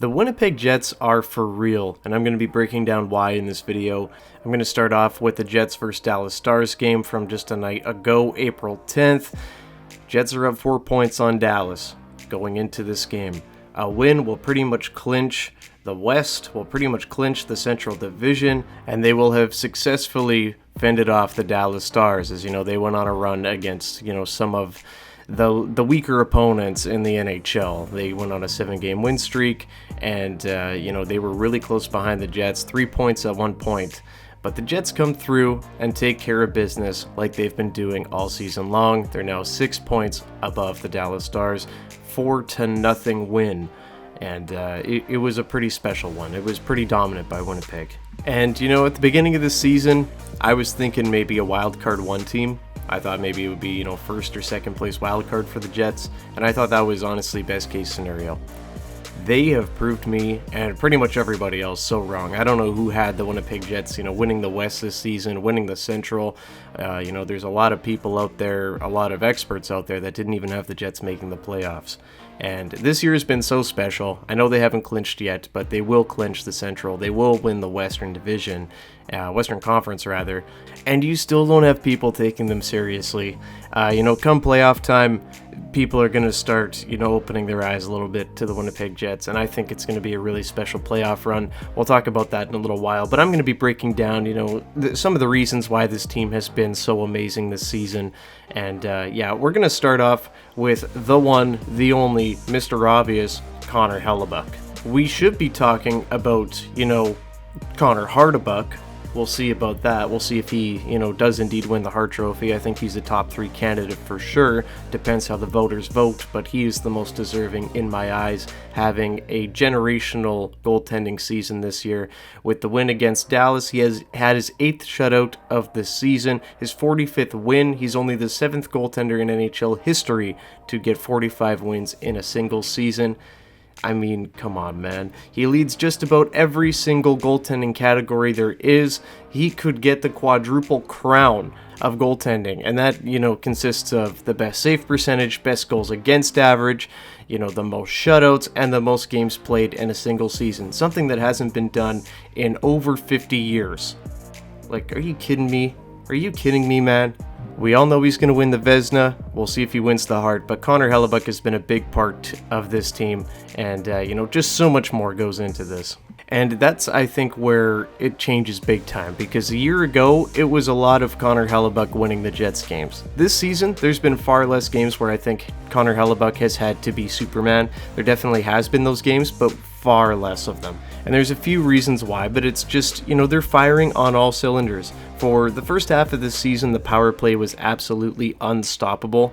The Winnipeg Jets are for real, and I'm going to be breaking down why in this video. I'm going to start off with the Jets vs Dallas Stars game from just a night ago, April 10th. Jets are up 4 points on Dallas going into this game. A win will pretty much clinch the West, will pretty much clinch the Central Division, and they will have successfully fended off the Dallas Stars. As you know, they went on a run against, some of the weaker opponents in the NHL. They went on a 7-game win streak, and they were really close behind the Jets, 3 points at one point. But the Jets come through and take care of business like they've been doing all season long. They're now 6 points above the Dallas Stars, 4-0 win. And it was a pretty special one. It was pretty dominant by Winnipeg. And at the beginning of the season, I was thinking maybe a wild card 1 team. I thought maybe it would be, first or second place wild card for the Jets, and I thought that was honestly best case scenario. They have proved me and pretty much everybody else so wrong. I don't know who had the Winnipeg Jets, winning the West this season, winning the Central. There's a lot of people out there, a lot of experts out there that didn't even have the Jets making the playoffs. And this year has been so special. I know they haven't clinched yet, but they will clinch the Central. They will win the Western Division, Western Conference rather. And you still don't have people taking them seriously. Come playoff time, people are going to start, opening their eyes a little bit to the Winnipeg Jets. And I think it's going to be a really special playoff run. We'll talk about that in a little while. But I'm going to be breaking down, some of the reasons why this team has been so amazing this season. And we're going to start off with the one, the only, Mr. Obvious, Connor Hellebuyck. We should be talking about, Connor Hardebuyck. We'll see about that. We'll see if he, does indeed win the Hart Trophy. I think he's a top 3 candidate for sure. Depends how the voters vote, but he is the most deserving in my eyes, having a generational goaltending season this year. With the win against Dallas, he has had his 8th shutout of the season, his 45th win. He's only the 7th goaltender in NHL history to get 45 wins in a single season. I mean, come on, man. He leads just about every single goaltending category there is. He could get the quadruple crown of goaltending, and that, consists of the best save percentage, best goals against average, the most shutouts, and the most games played in a single season. Something that hasn't been done in over 50 years. Like, are you kidding me? Are you kidding me, man? We all know he's going to win the Vezina. We'll see if he wins the Hart. But Connor Hellebuyck has been a big part of this team. And, just so much more goes into this. And that's, I think, where it changes big time. Because a year ago, it was a lot of Connor Hellebuyck winning the Jets games. This season, there's been far less games where I think Connor Hellebuyck has had to be Superman. There definitely has been those games, but far less of them. And there's a few reasons why, but it's just, they're firing on all cylinders. For the first half of this season, the power play was absolutely unstoppable.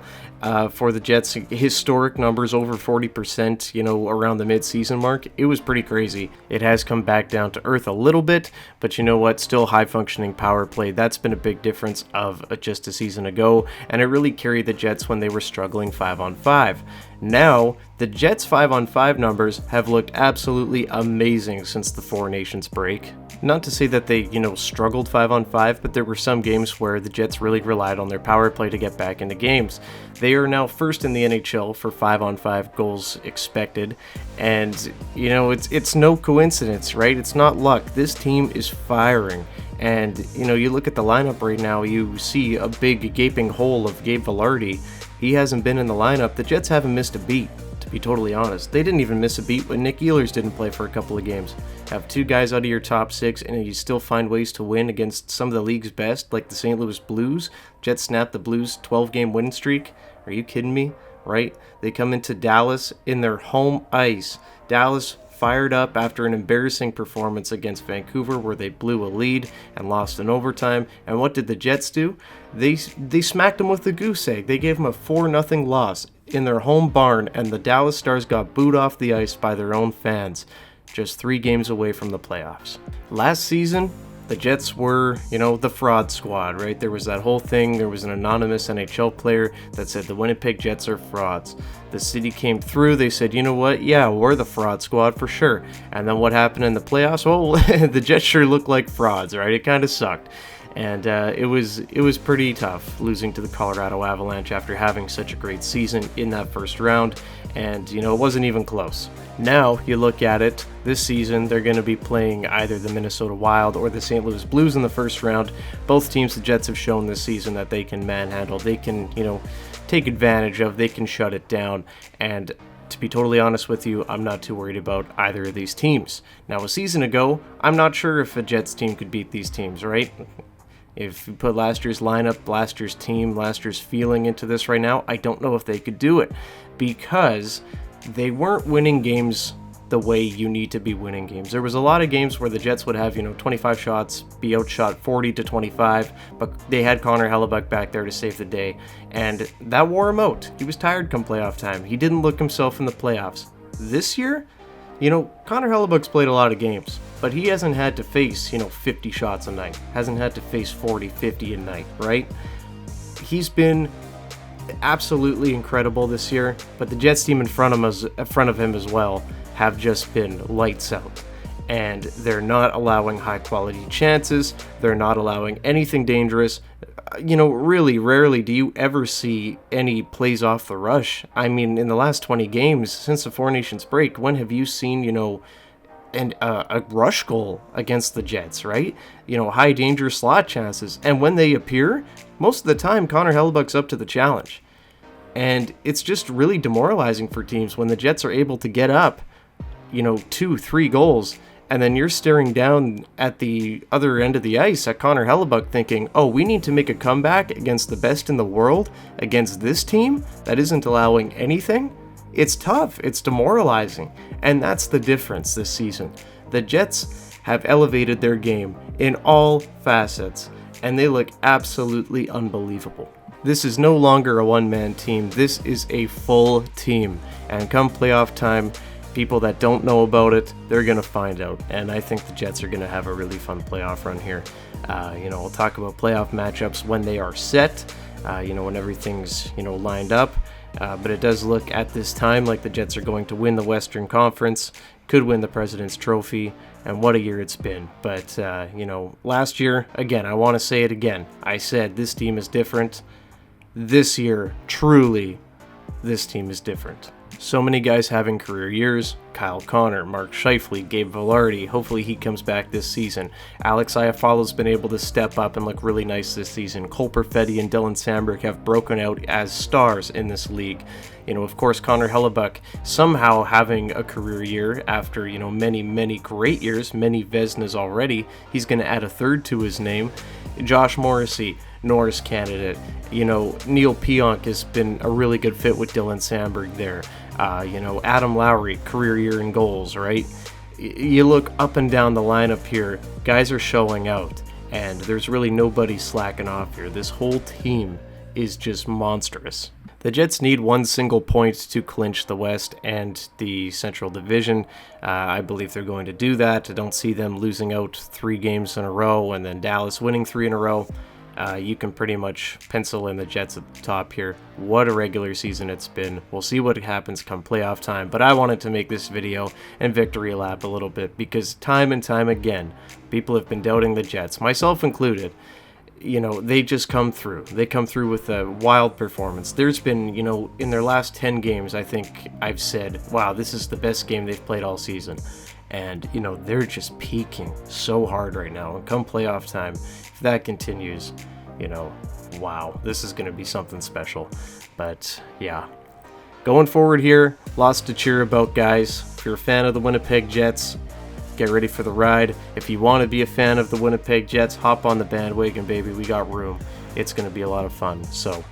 For the Jets, historic numbers over 40%, around the mid-season mark. It was pretty crazy. It has come back down to earth a little bit, but you know what? Still high-functioning power play. That's been a big difference of just a season ago, and it really carried the Jets when they were struggling 5-on-5. Now, the Jets' 5-on-5 numbers have looked absolutely amazing since the Four Nations break. Not to say that they, struggled 5-on-5, but there were some games where the Jets really relied on their power play to get back into games. They are now first in the NHL for 5-on-5 goals expected, and, it's no coincidence, right? It's not luck. This team is firing. And, you look at the lineup right now, you see a big gaping hole of Gabe Vilardi. He hasn't been in the lineup. The Jets haven't missed a beat, to be totally honest. They didn't even miss a beat when Nick Ehlers didn't play for a couple of games. Have 2 guys out of your top 6, and you still find ways to win against some of the league's best, like the St. Louis Blues. Jets snapped the Blues' 12-game winning streak. Are you kidding me? Right? They come into Dallas in their home ice. Dallas fired up after an embarrassing performance against Vancouver where they blew a lead and lost in overtime. And what did the Jets do? They smacked them with the goose egg. They gave them a 4-0 loss in their home barn, and the Dallas Stars got booed off the ice by their own fans, just 3 games away from the playoffs. Last season, the Jets were, the fraud squad, right? There was that whole thing. There was an anonymous NHL player that said the Winnipeg Jets are frauds. The city came through. They said, you know what? Yeah, we're the fraud squad for sure. And then what happened in the playoffs? Well, the Jets sure looked like frauds, right? It kind of sucked. And it was pretty tough losing to the Colorado Avalanche after having such a great season in that first round, and it wasn't even close. Now you look at it, this season they're going to be playing either the Minnesota Wild or the St. Louis Blues in the first round. Both teams the Jets have shown this season that they can manhandle, they can take advantage of, they can shut it down, and to be totally honest with you, I'm not too worried about either of these teams. Now, a season ago, I'm not sure if a Jets team could beat these teams, right? If you put last year's lineup, last year's team, last year's feeling into this right now, I don't know if they could do it, because they weren't winning games the way you need to be winning games. There was a lot of games where the Jets would have 25 shots, be outshot 40-25, but they had Connor Hellebuyck back there to save the day, and that wore him out. He was tired come playoff time. He didn't look himself in the playoffs. This year, Connor Hellebuyck's played a lot of games, but he hasn't had to face 50 shots a night, hasn't had to face 40-50 a night, right? He's been absolutely incredible this year, but the Jets team in front of him as well have just been lights out, and they're not allowing high quality chances, they're not allowing anything dangerous. Really rarely do you ever see any plays off the rush. I mean, in the last 20 games since the Four Nations break, when have you seen a rush goal against the Jets, right? High danger slot chances, and when they appear, most of the time Connor Hellebuyck's up to the challenge. And it's just really demoralizing for teams when the Jets are able to get up 2-3 goals, and then you're staring down at the other end of the ice at Connor Hellebuyck thinking, oh, we need to make a comeback against the best in the world against this team that isn't allowing anything. It's tough, it's demoralizing, and that's the difference this season. The Jets have elevated their game in all facets, and they look absolutely unbelievable. This is no longer a one-man team, this is a full team, and come playoff time, people that don't know about it, they're going to find out, and I think the Jets are going to have a really fun playoff run here. We'll talk about playoff matchups when they are set, when everything's, lined up, but it does look at this time like the Jets are going to win the Western Conference, could win the President's Trophy, and what a year it's been. But, last year, again, I want to say it again, I said this team is different. This year, truly, this team is different. So many guys having career years. Kyle Connor, Mark Scheifele, Gabe Vilardi. Hopefully he comes back this season. Alex Iafallo's been able to step up and look really nice this season. Cole Perfetti and Dylan Samberg have broken out as stars in this league. Of course, Connor Hellebuyck somehow having a career year after, many, many great years, many Vezinas already. He's going to add a third to his name. Josh Morrissey, Norris candidate. Neil Pionk has been a really good fit with Dylan Samberg there. Adam Lowry, career year in goals, right? You look up and down the lineup here, guys are showing out, and there's really nobody slacking off here. This whole team is just monstrous. The Jets need one single point to clinch the West and the Central Division. I believe they're going to do that. I don't see them losing out 3 games in a row and then Dallas winning 3 in a row. You can pretty much pencil in the Jets at the top here. What a regular season it's been. We'll see what happens come playoff time, but I wanted to make this video and victory lap a little bit because time and time again, people have been doubting the Jets, myself included. They just come through. They come through with a wild performance. There's been, in their last 10 games, I think I've said, wow, this is the best game they've played all season. And, they're just peaking so hard right now. And come playoff time, if that continues, wow, this is going to be something special. But, yeah. Going forward here, lots to cheer about, guys. If you're a fan of the Winnipeg Jets, get ready for the ride. If you want to be a fan of the Winnipeg Jets, hop on the bandwagon, baby. We got room. It's going to be a lot of fun. So,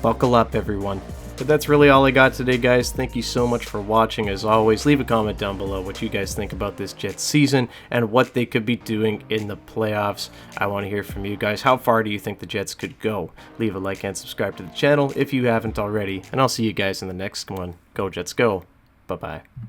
buckle up, everyone. But that's really all I got today, guys. Thank you so much for watching. As always, leave a comment down below what you guys think about this Jets season and what they could be doing in the playoffs. I want to hear from you guys. How far do you think the Jets could go? Leave a like and subscribe to the channel if you haven't already. And I'll see you guys in the next one. Go Jets, go. Bye-bye.